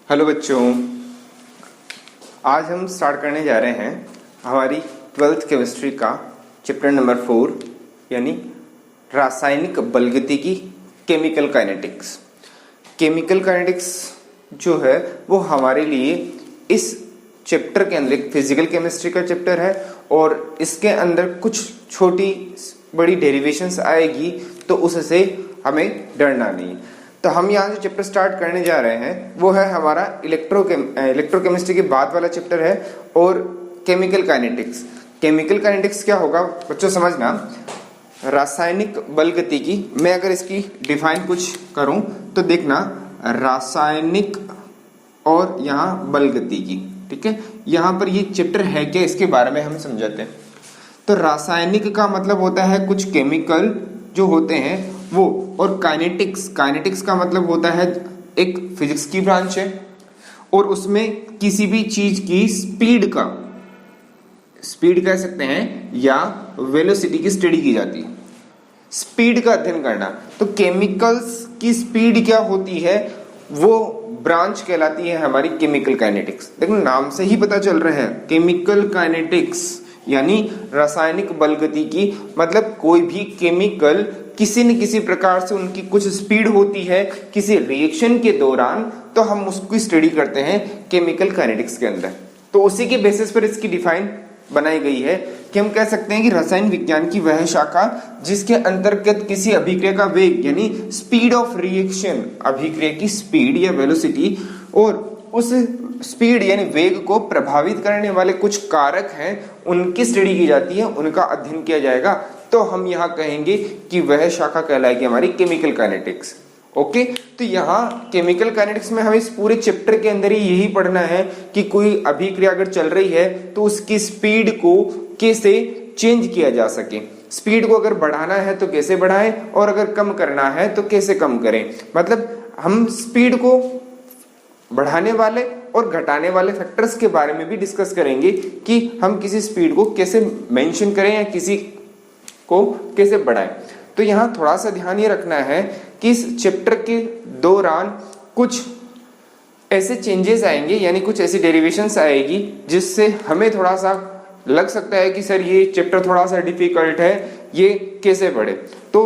Hello बच्चों, आज हम स्टार्ट करने जा रहे हैं हमारी 12th केमिस्ट्री का चैप्टर नंबर 4 यानी रासायनिक बलगति केमिकल काइनेटिक्स। केमिकल काइनेटिक्स जो है वो हमारे लिए इस चैप्टर के अंदर एक फिजिकल केमिस्ट्री का चैप्टर है और इसके अंदर कुछ छोटी बड़ी डेरिवेशंस आएगी, तो उससे हमें डरना नहीं। तो हम यहाँ जो चैप्टर स्टार्ट करने जा रहे हैं वो है हमारा इलेक्ट्रोकेमिस्ट्री के बाद वाला चैप्टर है और केमिकल काइनेटिक्स। केमिकल काइनेटिक्स क्या होगा बच्चों, समझना, रासायनिक बलगति की मैं अगर इसकी डिफाइन कुछ करूं तो देखना, रासायनिक और यहाँ बलगति की, ठीक है। यहाँ पर ये चैप्टर है क्या, इसके बारे में हम समझाते हैं। तो रासायनिक का मतलब होता है कुछ केमिकल जो होते हैं वो, और काइनेटिक्स का मतलब होता है एक फिजिक्स की ब्रांच है और उसमें किसी भी चीज की स्पीड कह सकते हैं या वेलोसिटी की स्टडी की जाती है, स्पीड का अध्ययन करना। तो केमिकल्स की स्पीड क्या होती है वो ब्रांच कहलाती है हमारी केमिकल काइनेटिक्स। देखो नाम से ही पता चल रहा है, केमिकल काइनेटिक्स यानी रासायनिक बलगति की, मतलब कोई भी केमिकल किसी न किसी प्रकार से उनकी कुछ स्पीड होती है किसी रिएक्शन के दौरान, तो हम उसकी स्टडी करते हैं केमिकल काइनेटिक्स के अंदर। तो उसी के बेसिस पर इसकी डिफाइन बनाई गई है कि हम कह सकते हैं कि रसायन विज्ञान की वह शाखा जिसके अंतर्गत किसी अभिक्रिया का वेग यानी स्पीड ऑफ रिएक्शन, अभिक्रिया की स्पीड या वेलोसिटी, और उस स्पीड यानी वेग को प्रभावित करने वाले कुछ कारक हैं उनकी स्टडी की जाती है, उनका अध्ययन किया जाएगा। तो हम यहाँ कहेंगे कि वह शाखा कहलाएगी हमारी केमिकल काइनेटिक्स। ओके, तो यहाँ केमिकल काइनेटिक्स में हमें इस पूरे चैप्टर के अंदर ही यही पढ़ना है कि कोई अभिक्रिया अगर चल रही है तो उसकी स्पीड को कैसे चेंज किया जा सके, स्पीड को अगर बढ़ाना है तो कैसे बढ़ाएं और अगर कम करना है तो कैसे कम करें। मतलब हम स्पीड को बढ़ाने वाले और घटाने वाले फैक्टर्स के बारे में भी डिस्कस करेंगे कि हम किसी स्पीड को कैसे मेंशन करें या किसी को कैसे बढ़ाएं। तो यहाँ थोड़ा सा ध्यान ये रखना है कि इस चैप्टर के दौरान कुछ ऐसे चेंजेस आएंगे यानी कुछ ऐसी डेरिवेशंस आएगी जिससे हमें थोड़ा सा लग सकता है कि सर ये चैप्टर थोड़ा सा डिफिकल्ट है, ये कैसे पढ़े। तो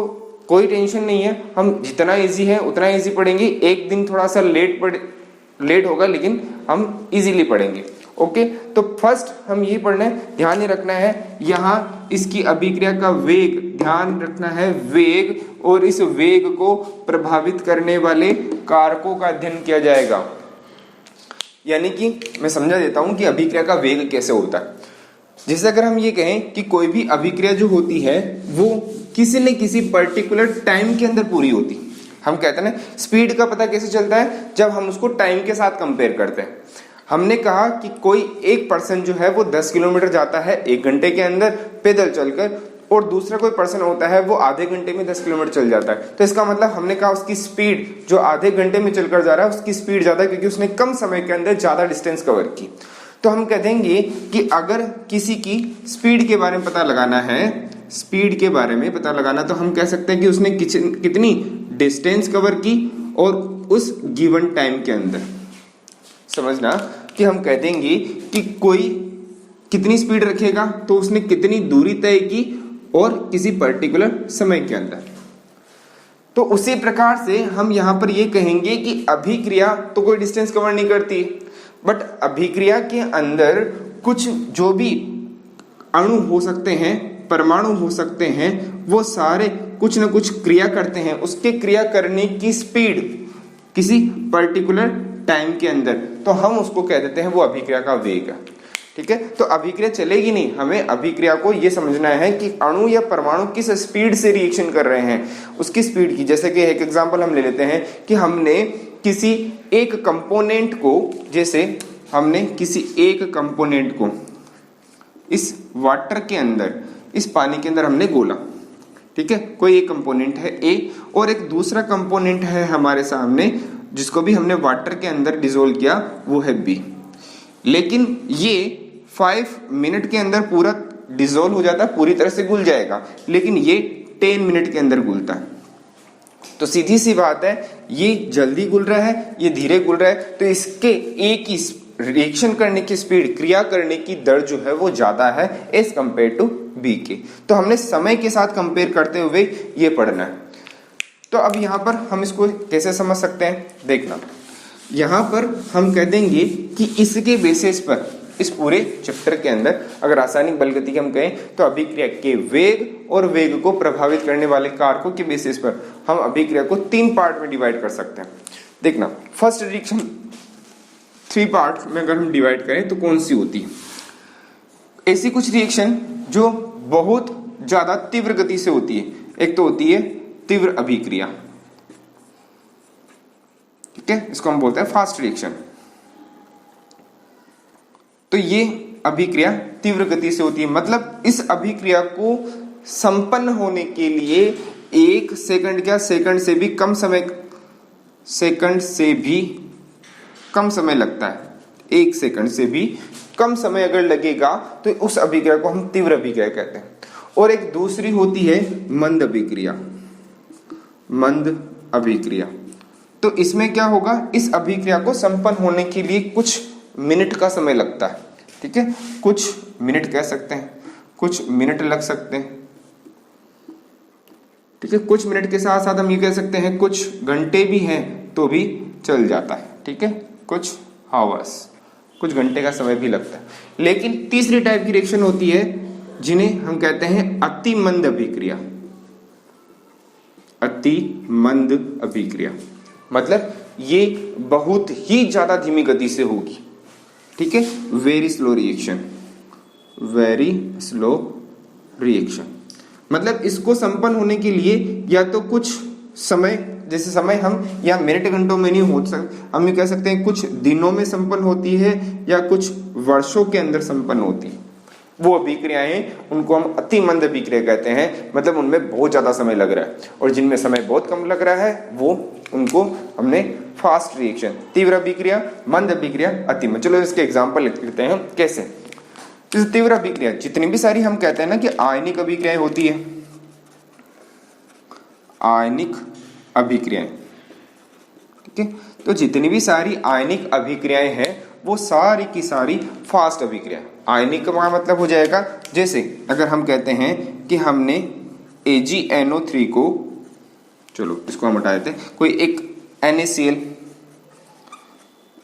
कोई टेंशन नहीं है, हम जितना इजी है उतना इजी पढ़ेंगे। एक दिन थोड़ा सा लेट होगा लेकिन हम इजीली पढ़ेंगे। ओके, तो फर्स्ट हम यही पढ़ना है, ध्यान ये रखना है, यहाँ इसकी अभिक्रिया का वेग, ध्यान रखना है वेग, और इस वेग को प्रभावित करने वाले कारकों का अध्ययन किया जाएगा। यानी कि मैं समझा देता हूं कि अभिक्रिया का वेग कैसे होता है। जैसे अगर हम ये कहें कि कोई भी अभिक्रिया जो होती है वो किसी न किसी पर्टिकुलर टाइम के अंदर पूरी होती है। हम कहते हैं ना, स्पीड का पता कैसे चलता है, जब हम उसको टाइम के साथ कंपेयर करते हैं। हमने कहा कि कोई एक पर्सन जो है वो 10 किलोमीटर जाता है 1 घंटे के अंदर पैदल चलकर, और दूसरा कोई पर्सन होता है वो आधे घंटे में 10 किलोमीटर चल जाता है। तो इसका मतलब हमने कहा उसकी स्पीड जो आधे घंटे में चलकर जा रहा है उसकी स्पीड ज्यादा, क्योंकि उसने कम समय के अंदर ज्यादा डिस्टेंस कवर की। तो हम कह देंगे कि अगर किसी की स्पीड के बारे में पता लगाना है, स्पीड के बारे में पता लगाना, तो हम कह सकते हैं कि उसने कितनी डिस्टेंस कवर की और उस गिवन टाइम के अंदर। समझना कि हम कह देंगे कि कोई कितनी स्पीड रखेगा तो उसने कितनी दूरी तय की और किसी पर्टिकुलर समय के अंदर। तो उसी प्रकार से हम यहां पर ये कहेंगे कि अभिक्रिया तो कोई डिस्टेंस कवर नहीं करती, बट अभिक्रिया के अंदर कुछ जो भी अणु हो सकते हैं, परमाणु हो सकते हैं, वो सारे कुछ न कुछ क्रिया करते हैं। उसके क्रिया करने की स्पीड किसी पर्टिकुलर टाइम के अंदर, तो हम उसको कह देते हैं वो अभिक्रिया का वेग है। ठीक है, तो अभिक्रिया चलेगी नहीं, हमें अभिक्रिया को ये समझना है कि अणु या परमाणु किस स्पीड से रिएक्शन कर रहे हैं, उसकी स्पीड की। जैसे कि एक एग्जांपल हम ले लेते हैं कि हमने किसी एक कंपोनेंट को, जैसे हमने किसी एक कंपोनेंट को इस वाटर के अंदर, इस पानी के अंदर हमने घोला। ठीक है, कोई एक कंपोनेंट है ए और एक दूसरा कंपोनेंट है हमारे सामने जिसको भी हमने वाटर के अंदर डिसोल्व किया, वो है बी। लेकिन ये 5 मिनट के अंदर पूरा डिसोल्व हो जाता है, पूरी तरह से घुल जाएगा, लेकिन ये 10 मिनट के अंदर घुलता है। तो सीधी सी बात है, ये जल्दी घुल रहा है, ये धीरे घुल रहा है, तो इसके एक ही रिएक्शन करने की स्पीड, क्रिया करने की दर जो है वो ज्यादा है एज कंपेयर टू बी के। तो हमने समय के साथ कंपेयर करते हुए ये पढ़ना है। तो अब यहाँ पर हम इसको कैसे समझ सकते हैं, देखना, यहाँ पर हम कह देंगे कि इसके बेसिस पर इस पूरे चैप्टर के अंदर अगर रासायनिक बल गति की हम कहें तो अभिक्रिया के वेग और वेग को प्रभावित करने वाले कारकों के बेसिस पर हम अभिक्रिया को 3 पार्ट में डिवाइड कर सकते हैं। देखना, फर्स्ट रिएक्शन 3 पार्ट में अगर हम डिवाइड करें तो कौन सी होती है? ऐसी कुछ रिएक्शन जो बहुत ज्यादा तीव्र गति से होती है। एक तो होती है तीव्र अभिक्रिया, ठीक है, इसको हम बोलते हैं फास्ट रिएक्शन। तो ये अभिक्रिया तीव्र गति से होती है, मतलब इस अभिक्रिया को संपन्न होने के लिए 1 सेकंड क्या सेकंड से भी कम समय, सेकंड से भी कम समय लगता है। 1 सेकंड से भी कम समय अगर लगेगा तो उस अभिक्रिया को हम तीव्र अभिक्रिया कहते हैं। और एक दूसरी होती है मंद अभिक्रिया, मंद अभिक्रिया। तो इसमें क्या होगा, इस अभिक्रिया को संपन्न होने के लिए कुछ मिनट का समय लगता है, ठीक है, कुछ मिनट कह सकते हैं, कुछ मिनट लग सकते हैं, ठीक है, कुछ मिनट के साथ साथ हम ये कह सकते हैं कुछ घंटे भी हैं तो भी चल जाता है, ठीक है, कुछ हावर्स, कुछ घंटे का समय भी लगता है। लेकिन तीसरी टाइप की रिएक्शन होती है जिन्हें हम कहते हैं अति मंद अभिक्रिया, अति मंद अभिक्रिया, मतलब ये बहुत ही ज्यादा धीमी गति से होगी, ठीक है, very slow reaction, very slow reaction. मतलब इसको संपन्न होने के लिए या तो कुछ समय, जैसे समय हम या मिनट घंटों में नहीं हो सकते, हम ये कह सकते हैं कुछ दिनों में संपन्न होती है या कुछ वर्षों के अंदर संपन्न होती है। वो अभिक्रियाएं उनको हम अति मंद अभिक्रिया कहते हैं, मतलब उनमें बहुत ज्यादा समय लग रहा है। और जिनमें समय बहुत कम लग रहा है वो उनको हमने फास्ट रिएक्शन, तीव्र अभिक्रिया, मंद अभिक्रिया, अति मंद। चलो इसके एग्जाम्पल लेते हैं कैसे। जैसे तीव्र अभिक्रिया, जितनी भी सारी हम कहते हैं ना कि आयनिक अभिक्रियाएं होती है, आयनिक अभिक्रियाएं, ठीक है, तो जितनी भी सारी आयनिक अभिक्रियाएं हैं वो सारी की सारी फास्ट अभिक्रिया। आयनिक का मतलब हो जाएगा, जैसे अगर हम कहते हैं कि हमने AgNO3 को, चलो इसको हम हटा देते हैं, कोई एक NaCl,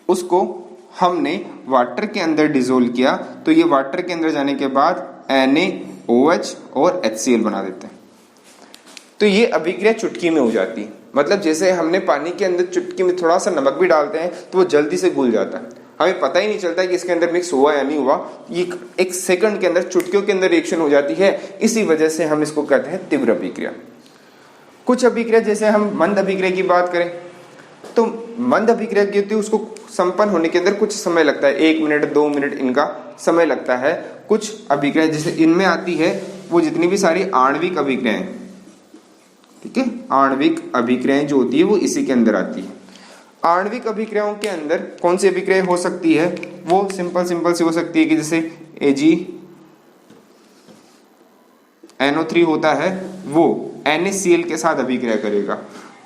उसको हमने वाटर के अंदर डिसोल्व किया तो ये वाटर के अंदर जाने के बाद NaOH और HCl बना देते हैं। तो ये अभिक्रिया चुटकी में हो जाती है, मतलब जैसे हमने पानी के अंदर चुटकी में थोड़ा सा नमक भी डालते हैं तो वो जल्दी से घुल जाता है, हमें पता ही नहीं चलता कि इसके अंदर मिक्स हुआ या नहीं हुआ, ये 1 सेकंड के अंदर चुटकियों के अंदर रिएक्शन हो जाती है। इसी वजह से हम इसको कहते हैं तीव्र अभिक्रिया। कुछ अभिक्रिया, जैसे हम मंद अभिक्रिया की बात करें तो मंद अभिक्रिया की होती है, उसको संपन्न होने के अंदर कुछ समय लगता है, 1 मिनट 2 मिनट इनका समय लगता है। कुछ अभिक्रिया जैसे इनमें आती है वो जितनी भी सारी आणविक अभिक्रियाएं, ठीक है, आणविक अभिक्रियाएं जो होती है वो इसी के अंदर आती है। आणविक अभिक्रियाओं के अंदर कौन सी अभिक्रिया हो सकती है, वो सिंपल सी हो सकती है कि जैसे AgNO3 होता है वो NaCl के साथ अभिक्रिया करेगा,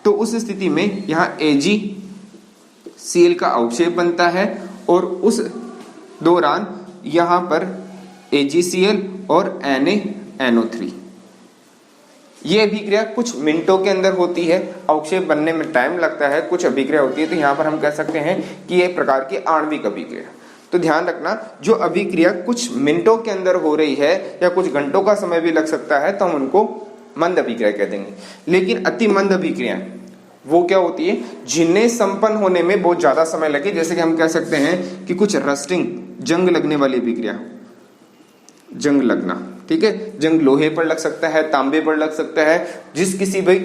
तो उस स्थिति में यहाँ AgCl का अवक्षेप बनता है और उस दौरान यहाँ पर AgCl और NaNO3, ये अभिक्रिया कुछ मिनटों के अंदर होती है, अवक्षेप बनने में टाइम लगता है, कुछ अभिक्रिया होती है, तो यहाँ पर हम कह सकते हैं कि ये प्रकार की आणविक अभिक्रिया। तो ध्यान रखना, जो अभिक्रिया कुछ मिनटों के अंदर हो रही है या कुछ घंटों का समय भी लग सकता है तो हम उनको मंद अभिक्रिया कह देंगे। लेकिन अति मंद अभिक्रियाएं वो क्या होती है, जिन्हें संपन्न होने में बहुत ज्यादा समय लगे, जैसे कि हम कह सकते हैं कि कुछ रस्टिंग, जंग लगने वाली अभिक्रिया, जंग लगना, ठीक है, जंग लोहे पर लग सकता है, तांबे पर लग सकता है, जिस किसी भी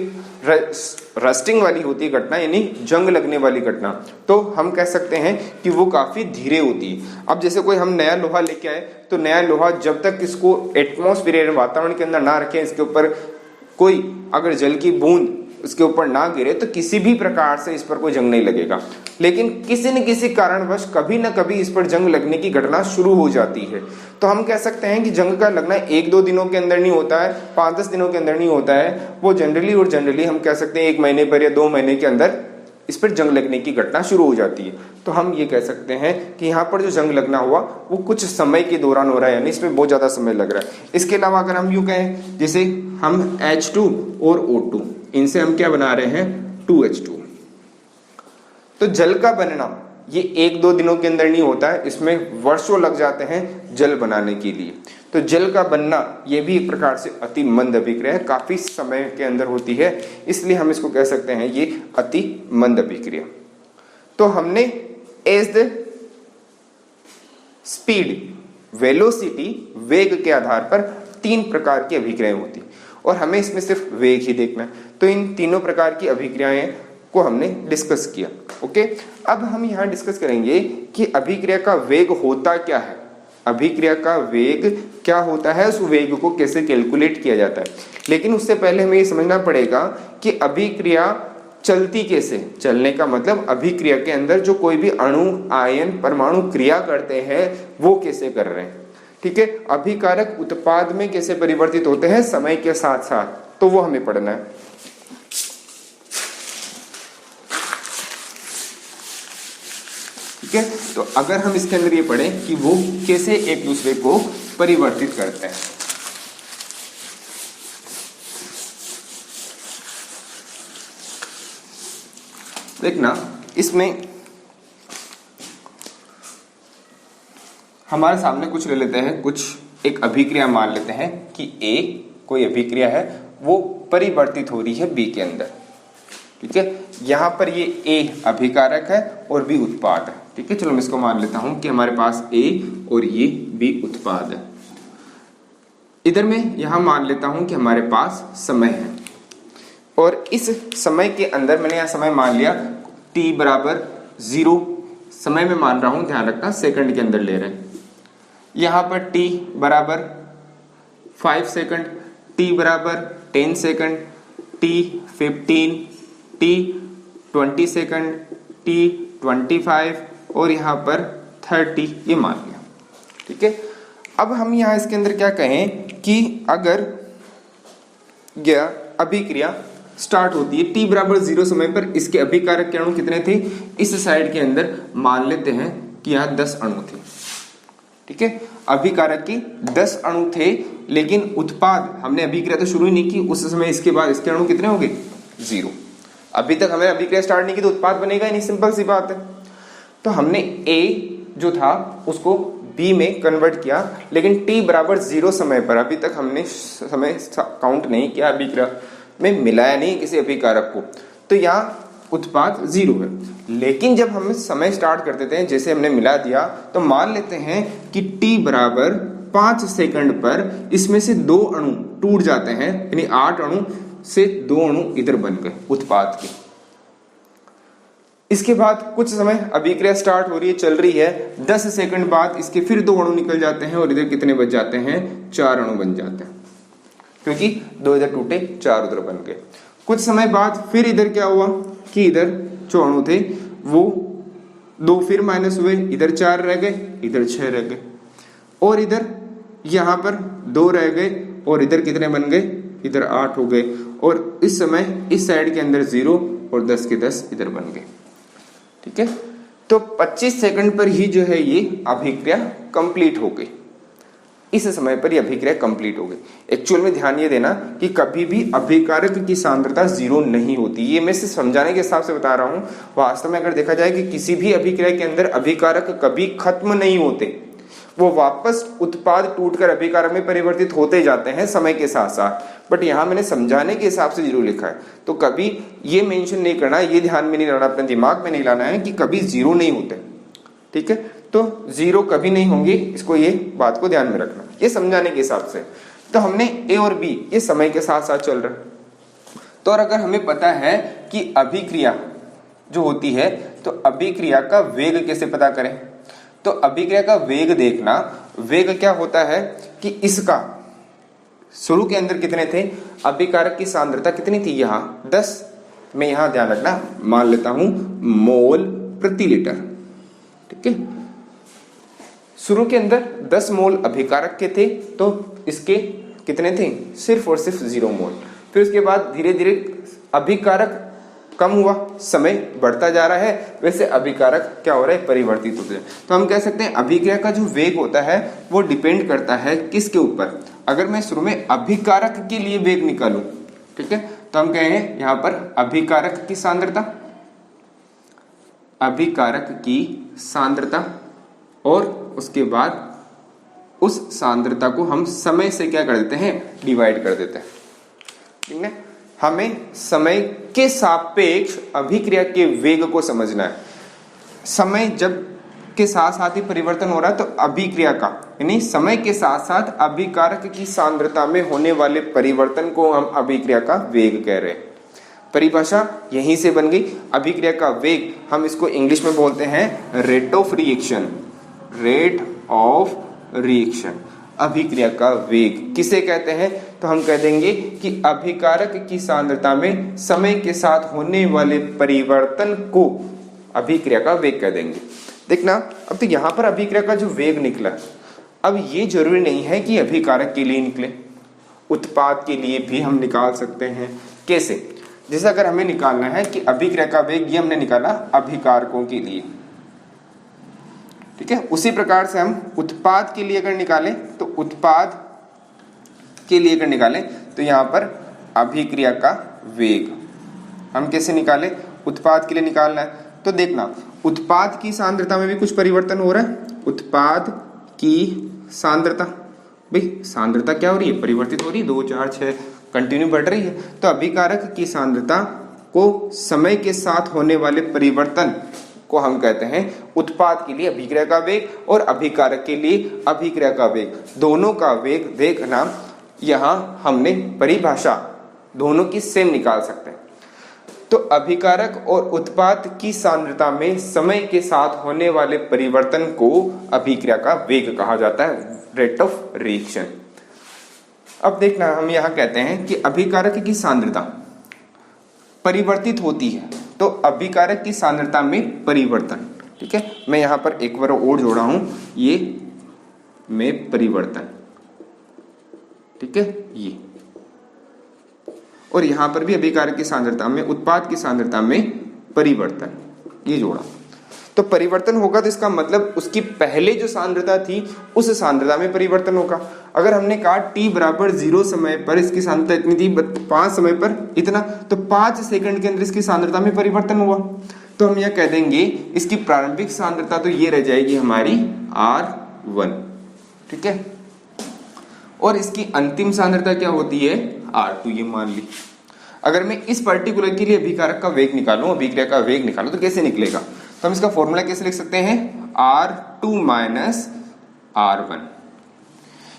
रस्टिंग वाली होती है घटना, यानी जंग लगने वाली घटना, तो हम कह सकते हैं कि वो काफी धीरे होती है। अब जैसे कोई हम नया लोहा लेके आए तो नया लोहा जब तक इसको एटमॉस्फेयर वातावरण के अंदर ना रखें, इसके ऊपर कोई अगर जल की बूंद उसके ऊपर ना गिरे तो किसी भी प्रकार से इस पर कोई जंग नहीं लगेगा। लेकिन किसी न किसी कारणवश कभी न कभी इस पर जंग लगने की घटना शुरू हो जाती है, तो हम कह सकते हैं कि जंग का लगना 1-2 दिनों के अंदर नहीं होता है, 5-10 दिनों के अंदर नहीं होता है, वो जनरली हम कह सकते हैं 1 महीने पर या 2 महीने के अंदर इस पर जंग लगने की घटना शुरू हो जाती है। तो हम ये कह सकते हैं कि यहाँ पर जो जंग लगना हुआ वो कुछ समय के दौरान हो रहा है, यानी इसमें बहुत ज़्यादा समय लग रहा है। इसके अलावा अगर हम यूँ कहें, जैसे हम H2 और O2 इनसे हम क्या बना रहे हैं, 2H2। तो जल का बनना ये 1-2 दिनों के अंदर नहीं होता है, इसमें वर्षों लग जाते हैं जल बनाने के लिए। तो जल का बनना ये भी एक प्रकार से अति मंद अभिक्रिया है, काफी समय के अंदर होती है, इसलिए हम इसको कह सकते हैं ये अति मंद अभिक्रिया। तो हमने एज द स्पीड, वेलोसिटी, वेग के आधार पर 3 प्रकार की अभिक्रियाएं होती और हमें इसमें सिर्फ वेग ही देखना है। तो इन तीनों प्रकार की अभिक्रियाएं को हमने डिस्कस किया। ओके, अब हम यहाँ डिस्कस करेंगे कि अभिक्रिया का वेग होता क्या है, अभिक्रिया का वेग क्या होता है, उस वेग को कैसे कैलकुलेट किया जाता है। लेकिन उससे पहले हमें ये समझना पड़ेगा कि अभिक्रिया चलती कैसे। चलने का मतलब अभिक्रिया के अंदर जो कोई भी अणु, आयन, परमाणु क्रिया करते हैं वो कैसे कर रहे हैं। ठीक है, अभिकारक उत्पाद में कैसे परिवर्तित होते हैं समय के साथ साथ, तो वो हमें पढ़ना है। ठीक है, तो अगर हम इसके अंदर ये पढ़ें कि वो कैसे एक दूसरे को परिवर्तित करते हैं। देखना, इसमें हमारे सामने कुछ ले लेते हैं, कुछ एक अभिक्रिया मान लेते हैं कि A कोई अभिक्रिया है, वो परिवर्तित हो रही है B के अंदर। ठीक है, यहां पर ये A अभिकारक है और B उत्पाद है। ठीक है, चलो मैं इसको मान लेता हूं कि हमारे पास A और ये B उत्पाद है। इधर मैं यहां मान लेता हूं कि हमारे पास समय है और इस समय के अंदर मैंने यहां समय मान लिया t बराबर 0 समय में मान रहा हूं, ध्यान रखना सेकंड के अंदर ले रहे हैं। यहां पर t बराबर 5 सेकंड, t बराबर 10 second, t 15, t 20 second, t 25 और यहाँ पर 30 ये मान लिया। ठीक है, अब हम यहाँ इसके अंदर क्या कहें कि अगर यह अभिक्रिया स्टार्ट होती है t बराबर 0 समय पर, इसके अभिकारक के अणु कितने थे, इस साइड के अंदर मान लेते हैं कि यहाँ 10 अणु थे। ठीक है, अभिकारक की 10 अणु थे, लेकिन उत्पाद हमने अभिक्रिया तो शुरू ही नहीं की, उस समय इसके बाद इसके अणु कितने हो गए, 0। अभी तक हमें अभिक्रिया स्टार्ट नहीं की तो उत्पाद बनेगा ही नहीं, सिंपल सी बात है। तो हमने A जो था उसको B में कन्वर्ट किया, लेकिन t बराबर 0 समय पर, अभी तक हमने समय काउंट नहीं किया, अभिक्रिया में मिलाया नहीं किसी अभिकारक को, तो यहाँ उत्पाद 0 है। लेकिन जब हम समय स्टार्ट कर देते हैं, जैसे हमने मिला दिया, तो मान लेते हैं कि t बराबर 5 सेकंड पर इसमें से 2 अणु टूट जाते हैं, यानी 8 अणु से 2 अणु इधर बन गए उत्पाद के। इसके बाद कुछ समय अभिक्रिया स्टार्ट हो रही है, चल रही है, 10 सेकंड बाद इसके फिर 2 अणु निकल जाते हैं और इधर कितने बच जाते हैं, 4 अणु बन जाते हैं, क्योंकि 2 इधर टूटे, 4 उधर बन गए। कुछ समय बाद फिर इधर क्या हुआ कि इधर जो अणु थे वो 2 फिर माइनस हुए, इधर 4 रह गए, इधर 6 रह गए, और इधर यहाँ पर 2 रह गए और इधर कितने बन गए, इधर 8 हो गए, और इस समय इस साइड के अंदर 0 और 10 के 10 इधर बन गए। ठीक है, तो 25 सेकंड पर ही जो है ये अभिक्रिया कंप्लीट हो गई, इस समय पर ये अभिक्रिया कंप्लीट हो गई। एक्चुअल में ध्यान ये देना कि कभी भी अभिकारक की सांद्रता 0 नहीं होती, ये मैं सिर्फ समझाने के हिसाब से बता रहा हूँ। वास्तव में अगर देखा जाए कि किसी भी अभिक्रिया के अंदर अभिकारक कभी खत्म नहीं होते, वो वापस उत्पाद टूटकर अभिकारक में परिवर्तित होते जाते हैं समय के साथ साथ, बट यहाँ मैंने समझाने के हिसाब से 0 लिखा है। तो कभी ये मेंशन नहीं करना, ये ध्यान में नहीं लाना, अपने दिमाग में नहीं लाना है कि कभी 0 नहीं होते। ठीक है, तो 0 कभी नहीं होंगे, इसको ये बात को ध्यान में रखना, ये समझाने के हिसाब से। तो हमने A और B ये समय के साथ साथ चल रहा है। तो और अगर हमें पता है कि अभिक्रिया जो होती है, तो अभिक्रिया का वेग कैसे पता करें, तो अभिक्रिया का वेग देखना, वेग क्या होता है कि इसका शुरू के अंदर कितने थे, अभिकारक की सांद्रता कितनी थी, यहाँ 10, मैं यहाँ ध्यान रखना मान लेता हूं मोल प्रति लीटर। ठीक है, शुरू के अंदर 10 मोल अभिकारक के थे, तो इसके कितने थे, सिर्फ और सिर्फ 0 मोल। फिर उसके बाद धीरे धीरे अभिकारक कम हुआ, समय बढ़ता जा रहा है, वैसे अभिकारक क्या हो रहा है, परिवर्तित होते हैं। तो हम कह सकते हैं अभिक्रिया का जो वेग होता है वो डिपेंड करता है किसके ऊपर। अगर मैं शुरू में अभिकारक के लिए वेग निकालूं, ठीक है, तो हम कहेंगे यहां पर अभिकारक की सांद्रता, अभिकारक की सांद्रता, और उसके बाद उस सांद्रता को हम समय से क्या कर देते हैं, डिवाइड कर देते हैं, ठीक है। हमें समय के सापेक्ष अभिक्रिया के वेग को समझना है। समय जब के साथ साथ ही परिवर्तन हो रहा है तो अभिक्रिया का यानी समय के साथ साथ अभिकारक की सांद्रता में होने वाले परिवर्तन को हम अभिक्रिया का वेग कह रहे हैं। परिभाषा यहीं से बन गई। अभिक्रिया का वेग हम इसको इंग्लिश में बोलते हैं rate of reaction, rate of reaction. अभिक्रिया का वेग किसे कहते हैं, तो हम कह देंगे कि अभिकारक की सांद्रता में समय के साथ होने वाले परिवर्तन को अभिक्रिया का वेग कह देंगे। देखना, अब तो यहां पर अभिक्रिया का जो वेग निकला, अब ये जरूरी नहीं है कि अभिकारक के लिए निकले, उत्पाद के लिए भी हम निकाल सकते हैं। कैसे? जैसे अगर हमें निकालना है कि अभिक्रिया का वेग, ये हमने निकाला अभिकारकों के लिए, ठीक है। उसी प्रकार से हम उत्पाद के लिए अगर निकालें तो उत्पाद के लिए अगर निकालें तो यहां पर अभिक्रिया का वेग हम कैसे निकालें, उत्पाद के लिए निकालना है तो देखना, उत्पाद की सांद्रता में भी कुछ परिवर्तन हो रहा है। उत्पाद की सांद्रता, भाई सांद्रता क्या हो रही है, परिवर्तित हो रही है, 2 4 6 कंटिन्यू बढ़ रही है। तो अभिकारक की सांद्रता को समय के साथ होने वाले परिवर्तन को हम कहते हैं उत्पाद के लिए अभिक्रिया का वेग और अभिकारक के लिए अभिक्रिया का वेग। दोनों का वेग देखना, यहां हमने परिभाषा दोनों की सेम निकाल सकते हैं। तो अभिकारक और उत्पाद की सांद्रता में समय के साथ होने वाले परिवर्तन को अभिक्रिया का वेग कहा जाता है, रेट ऑफ रिएक्शन। अब देखना, हम यहां कहते हैं कि अभिकारक की सांद्रता परिवर्तित होती है, तो अभिकारक की सांद्रता में परिवर्तन, ठीक है। मैं यहां पर एक बार और जोड़ा हूं, ये में परिवर्तन, ठीक है, ये, और यहां पर भी अभिकारक की सांद्रता में, उत्पाद की सांद्रता में परिवर्तन, ये जोड़ा। तो परिवर्तन होगा तो इसका मतलब उसकी पहले जो सांद्रता थी उस सांद्रता में परिवर्तन होगा। अगर हमने कहा t बराबर 0 समय पर इसकी सांद्रता इतनी थी, 5 समय पर इतना, तो 5 सेकंड के अंदर इसकी सांद्रता में परिवर्तन हुआ। तो हम यह कह देंगे इसकी प्रारंभिक सांद्रता तो ये रह जाएगी हमारी R1, ठीक है, और इसकी अंतिम सांद्रता क्या होती है, R2, ये मान ली। अगर मैं इस पर्टिकुलर के लिए अभिकारक का वेग निकालूं, अभिक्रिया का वेग निकालूं, तो कैसे निकलेगा, तो हम इसका फॉर्मूला कैसे लिख सकते हैं, R2 माइनस R1।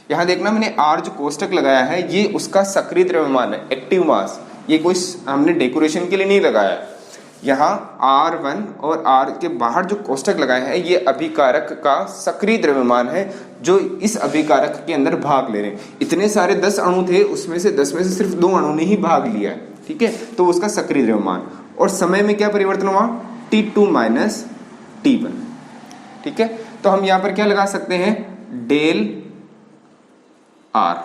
यहां देखना, मैंने R जो कोष्टक लगाया है ये उसका सक्रिय द्रव्यमान है, एक्टिव मास, ये कोई हमने डेकोरेशन के लिए नहीं लगाया है। यहाँ R1 और R के बाहर जो कोष्टक लगाया है ये अभिकारक का सक्रिय द्रव्यमान है जो इस अभिकारक के अंदर भाग ले रहे हैं। इतने सारे 10 अणु थे, उसमें से 10 में से सिर्फ 2 अणु ने ही भाग लिया है, ठीक है, तो उसका सक्रिय द्रव्यमान। और समय में क्या परिवर्तन हुआ, T2 माइनस T1, ठीक है। तो हम यहाँ पर क्या लगा सकते हैं, del R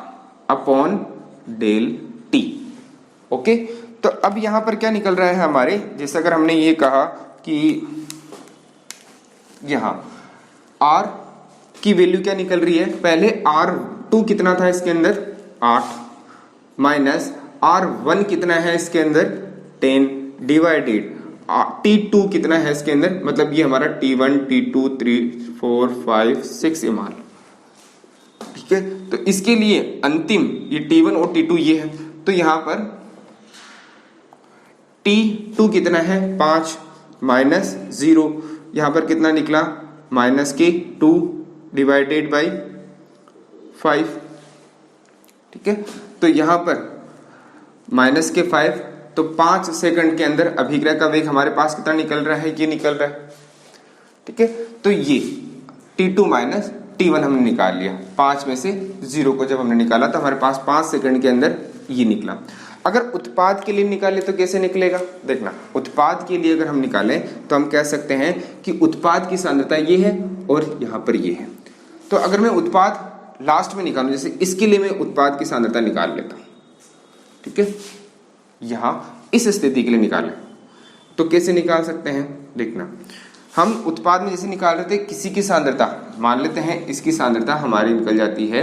upon del T, okay. तो अब यहां पर क्या निकल रहा है हमारे, जैसे अगर हमने ये कहा कि यहां R की वैल्यू क्या निकल रही है, पहले R2 कितना था इसके अंदर 8 माइनस R1 कितना है इसके अंदर 10 डिवाइडेड T2 कितना है इसके अंदर, मतलब ये हमारा T1 T2 3 4 5 6 मान, ठीक है। तो इसके लिए अंतिम ये T1 और T2 ये है, तो यहां पर T2 कितना है 5 माइनस 0, यहां पर कितना निकला माइनस के 2 डिवाइडेड बाई 5, ठीक है। तो यहां पर माइनस के 5, तो 5 सेकंड के अंदर अभिक्रिया का वेग हमारे पास कितना निकल रहा है, ये निकल रहा है, ठीक है। तो ये T2 माइनस T1 हमने निकाल लिया, 5 में से 0 को जब हमने निकाला तो हमारे पास 5 सेकंड के अंदर ये निकला। अगर उत्पाद के लिए निकाले तो कैसे निकलेगा, देखना, उत्पाद के लिए अगर हम निकालें तो हम कह सकते हैं कि उत्पाद की सांद्रता ये है और यहां पर ये है। तो अगर मैं उत्पाद लास्ट में निकालूं, जैसे इसके लिए मैं उत्पाद की सांद्रता निकाल लेता हूं, ठीक है, यहां इस स्थिति के लिए निकालें, तो कैसे निकाल सकते हैं, देखना हम उत्पाद में जैसे निकाल रहे थे किसी की सांद्रता, मान लेते हैं इसकी सांद्रता हमारी निकल जाती है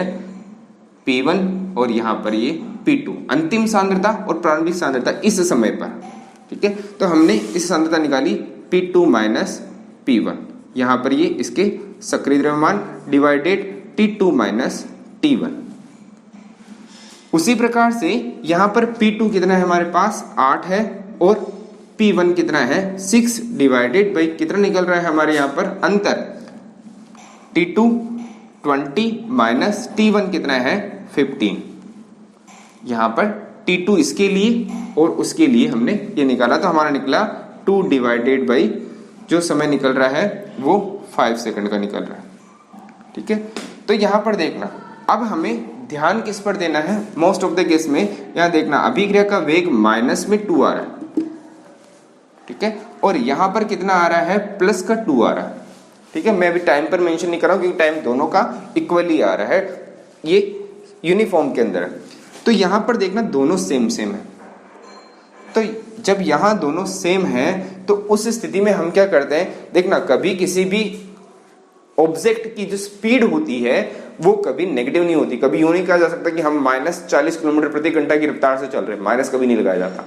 P1 और यहाँ पर ये P2, अंतिम सांद्रता और प्रारंभिक सांद्रता इस समय पर, ठीक है। तो हमने इस सांद्रता निकाली P2 माइनस P1, यहाँ पर ये इसके सक्रिय द्रव्यमान डिवाइडेड T2 माइनस T1। उसी प्रकार से यहाँ पर P2 कितना है हमारे पास 8 है और P1 कितना है 6 डिवाइडेड बाई कितना निकल रहा है हमारे यहाँ पर अंतर T2 20 माइनस T1 कितना है 15। यहाँ पर T2 इसके लिए और उसके लिए हमने ये निकाला, तो हमारा निकला 2 डिवाइडेड बाई जो समय निकल रहा है वो 5 सेकंड का निकल रहा है, ठीक है। तो यहाँ पर देखना अब हमें ध्यान किस पर देना है, मोस्ट ऑफ द केस में यहाँ देखना अभिक्रिया का वेग माइनस में 2 आ रहा है, ठीक है, और यहाँ पर कितना आ रहा है प्लस का 2 आ रहा है, ठीक है। मैं अभी टाइम पर मेंशन नहीं कर रहा हूँ क्योंकि टाइम दोनों का इक्वली आ रहा है, ये यूनिफॉर्म के अंदर है। तो यहाँ पर देखना दोनों सेम सेम है, तो जब यहाँ दोनों सेम है तो उस स्थिति में हम क्या करते हैं, देखना कभी किसी भी ऑब्जेक्ट की जो स्पीड होती है वो कभी नेगेटिव नहीं होती। कभी यूं नहीं कहा जा सकता कि हम -40 किलोमीटर प्रति घंटा की रफ्तार से चल रहे हैं, माइनस कभी नहीं लगाया जाता।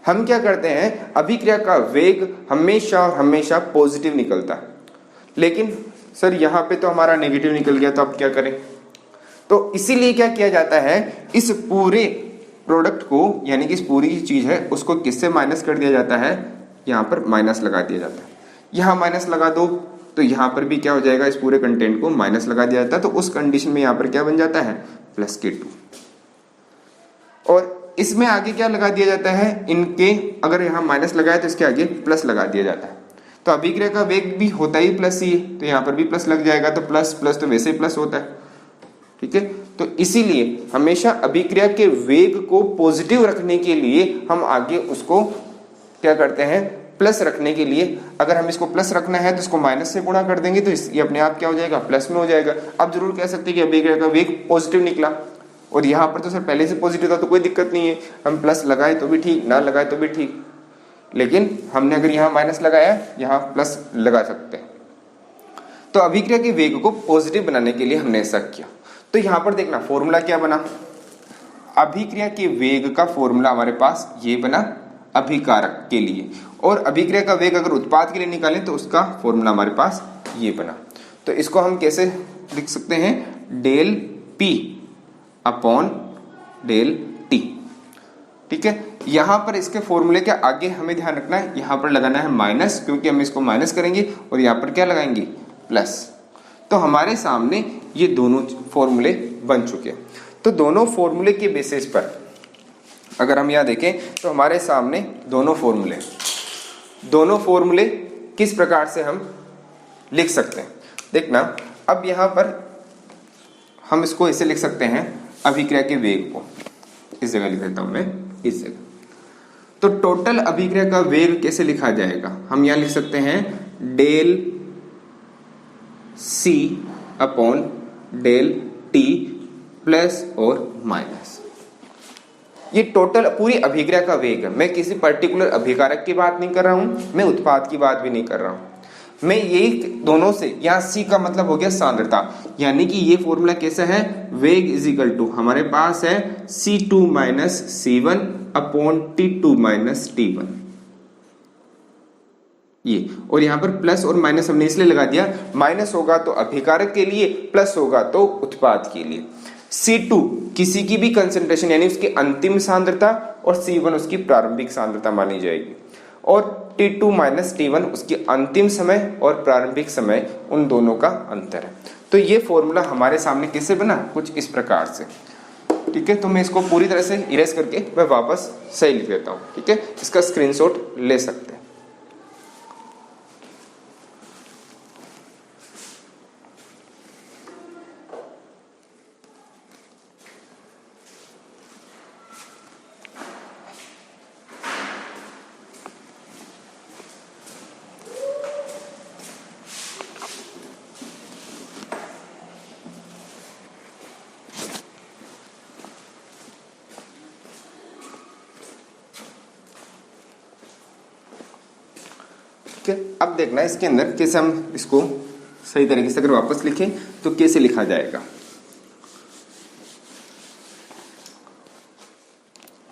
हम क्या करते हैं, अभिक्रिया का वेग हमेशा और हमेशा पॉजिटिव निकलता है, लेकिन सर यहाँ पे तो हमारा नेगेटिव निकल गया, तो अब क्या करें। तो इसीलिए क्या किया जाता है, इस पूरे प्रोडक्ट को यानी कि इस पूरी चीज है उसको किससे माइनस कर दिया जाता है, यहाँ पर माइनस लगा दिया जाता है। यहाँ माइनस लगा दो तो यहाँ पर भी क्या हो जाएगा, इस पूरे कंटेंट को माइनस लगा दिया जाता है, तो उस कंडीशन में यहाँ पर क्या बन जाता है प्लस K2। और इसमें आगे क्या लगा दिया जाता है, इनके अगर यहाँ माइनस लगाए तो इसके आगे प्लस लगा दिया जाता है। तो अभिक्रिया का वेग भी होता ही प्लस ही है, तो यहाँ पर भी प्लस लग जाएगा, तो प्लस प्लस तो वैसे ही प्लस होता है, ठीक है। तो इसीलिए हमेशा अभिक्रिया के वेग को पॉजिटिव रखने के लिए हम आगे उसको क्या करते हैं, प्लस रखने के लिए अगर हम इसको प्लस रखना है तो इसको माइनस से गुणा कर देंगे, तो ये अपने आप क्या हो जाएगा प्लस में हो जाएगा। अब जरूर कह सकते हैं कि अभिक्रिया का वेग पॉजिटिव निकला, और यहाँ पर तो सर पहले से पॉजिटिव था तो कोई दिक्कत नहीं है, हम प्लस लगाए तो भी ठीक, ना लगाए तो भी ठीक, लेकिन हमने अगर यहाँ माइनस लगाया यहाँ प्लस लगा सकते हैं। तो अभिक्रिया के वेग को पॉजिटिव बनाने के लिए हमने ऐसा किया। तो यहाँ पर देखना फॉर्मूला क्या बना, अभिक्रिया के वेग का फॉर्मूला हमारे पास ये बना अभिकारक के लिए, और अभिक्रिया का वेग अगर उत्पाद के लिए निकालें तो उसका फॉर्मूला हमारे पास ये बना। तो इसको हम कैसे लिख सकते हैं, del P upon del T, ठीक है। यहाँ पर इसके फॉर्मूले के आगे हमें ध्यान रखना है, यहाँ पर लगाना है माइनस, क्योंकि हम इसको माइनस करेंगे, और यहाँ पर क्या लगाएंगे प्लस। तो हमारे सामने ये दोनों फॉर्मूले बन चुके हैं। तो दोनों फॉर्मूले के बेसिस पर अगर हम यहाँ देखें तो हमारे सामने दोनों फॉर्मूले किस प्रकार से हम लिख सकते हैं, देखना। अब यहाँ पर हम इसको ऐसे लिख सकते हैं, अभिक्रिया के वेग को इस जगह लिख देता हूं मैं, इस जगह। तो टोटल अभिक्रिया का वेग कैसे लिखा जाएगा, हम यहाँ लिख सकते हैं del C upon del T plus और माइनस। ये टोटल पूरी अभिक्रिया का वेग है, मैं किसी पर्टिकुलर अभिकारक की बात नहीं कर रहा हूं, मैं उत्पाद की बात भी नहीं कर रहा हूं। मैं ये दोनों से, यहाँ C का मतलब हो गया सांद्रता, यानी कि ये फॉर्मूला कैसा है, वेग इज इक्वल टू हमारे पास है C2 minus C1 upon T2 minus T1, ये। और यहाँ पर प्लस और माइनस हमने इसलिए लगा दिया, माइनस होगा तो अभिकारक के लिए, प्लस होगा तो उत्पाद के लिए। C2 किसी की भी कंसंट्रेशन यानी उसकी अंतिम सांद्रता, और C1 उसकी प्रारंभिक सांद्रता मानी जाएगी, और T2 माइनस T1 उसकी अंतिम समय और प्रारंभिक समय, उन दोनों का अंतर है। तो ये फॉर्मूला हमारे सामने कैसे बना, कुछ इस प्रकार से, ठीक है। तो मैं इसको पूरी तरह से इरेज करके मैं वापस सही लिख देता हूँ, ठीक है। इसका स्क्रीनशॉट ले सकते हैं। ठीक है, अब देखना इसके अंदर कैसे हम इसको सही तरीके से अगर वापस लिखें तो कैसे लिखा जाएगा।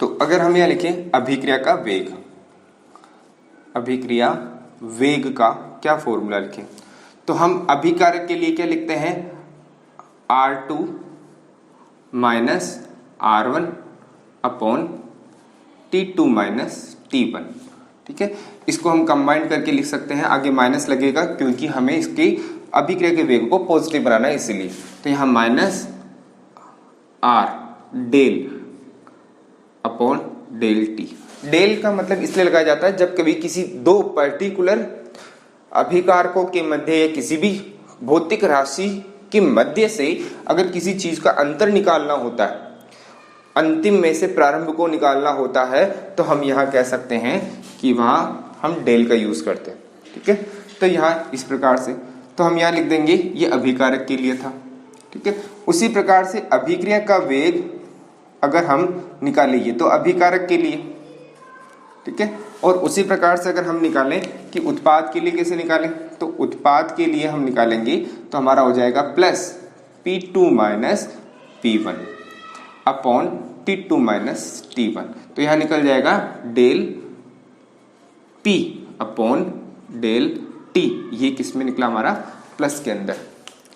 तो अगर हम यहां लिखें अभिक्रिया का वेग, अभिक्रिया वेग का क्या फॉर्मूला लिखें, तो हम अभिकारक के लिए क्या लिखते हैं, R2 minus R1 upon T2 minus T1। ठीक है, इसको हम कंबाइन करके लिख सकते हैं, आगे माइनस लगेगा क्योंकि हमें इसकी अभिक्रिया के वेग को पॉजिटिव बनाना है इसीलिए। तो यहां minus R del upon del T. Del का मतलब इसलिए लगाया जाता है जब कभी किसी दो पर्टिकुलर अभिकारकों के मध्य या किसी भी भौतिक राशि के मध्य से अगर किसी चीज का अंतर निकालना होता है, अंतिम में से प्रारंभ को निकालना होता है, तो हम यहाँ कह सकते हैं कि वहां हम डेल का यूज करते हैं। ठीक है, तो यहाँ इस प्रकार से तो हम यहाँ लिख देंगे ये अभिकारक के लिए था। ठीक है, उसी प्रकार से अभिक्रिया का वेग अगर हम निकालेंगे तो अभिकारक के लिए, ठीक है, और उसी प्रकार से अगर हम निकालें कि उत्पाद के लिए कैसे निकालें, तो उत्पाद के लिए हम निकालेंगे तो हमारा हो जाएगा plus P2 minus P1 upon T2 minus T1। तो यहां निकल जाएगा del P upon del T, ये किस में निकला हमारा, प्लस के अंदर।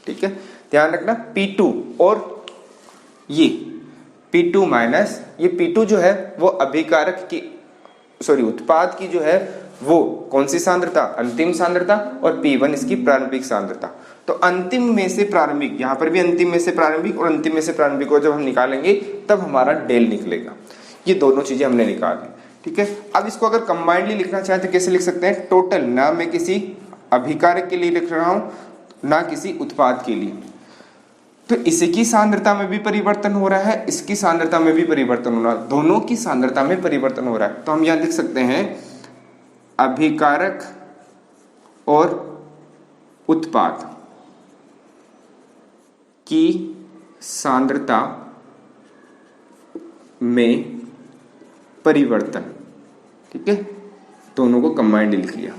ठीक है, ध्यान रखना P2 और ये P2 माइनस ये P2 जो है वो अभिकारक की उत्पाद की जो है वो कौन सी सांद्रता, अंतिम सांद्रता, और P1 इसकी प्रारंभिक सांद्रता। तो अंतिम में से प्रारंभिक, यहाँ पर भी अंतिम में से प्रारंभिक और अंतिम में से प्रारंभिक को जब हम निकालेंगे तब हमारा डेल निकलेगा। ये दोनों चीजें हमने निकाली। ठीक है, अब इसको अगर कंबाइंडली लिखना चाहे तो कैसे लिख सकते हैं, टोटल, ना मैं किसी अभिकारक के लिए लिख रहा हूं ना किसी उत्पाद के लिए। तो इसकी सांद्रता में भी परिवर्तन हो रहा है, इसकी सांद्रता में भी परिवर्तन हो रहा है, दोनों की सांद्रता में परिवर्तन हो रहा है। तो हम यहां लिख सकते हैं अभिकारक और उत्पाद की सांद्रता में परिवर्तन। ठीक है, दोनों को कंबाइंड लिख लिया